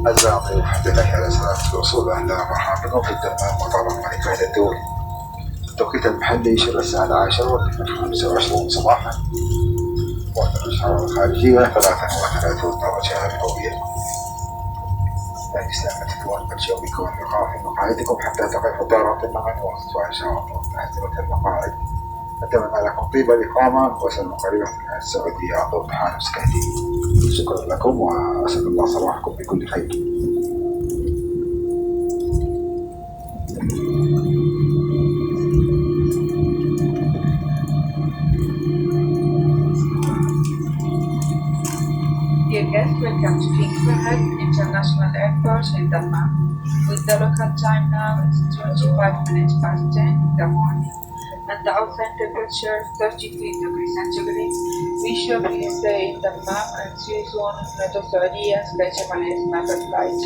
أعزائي الضيوف، لله على سلامة الوصول. أهلا ومرحبا بكم في الدمام مطار الملك فهد الدولي. التوقيت المحلي شبه الساعة 10 والدقيقة 25 صباحا. معدل الحرارة الخارجية 33 درجة مئوية. سلامة المرجع بكم الإقامة في مقاعدكم حتى تقف طائرة النقل وارتفاع إن شاء الله تحت المقاعد. أتمنى لكم طيب الإقامة وسلام قريبة من السعودية أو تحالف كهدي. شكرا لكم وأسأل الله صباحكم بكل خير. Dear guests, welcome to King Fahd International Airport in Dammam. With the local time now, it's 25 minutes past 10 in the morning, and the outside temperature 33 degrees centigrade. We shall be stay in Dammam and see you soon in the Saudi Sky Malaysia flight.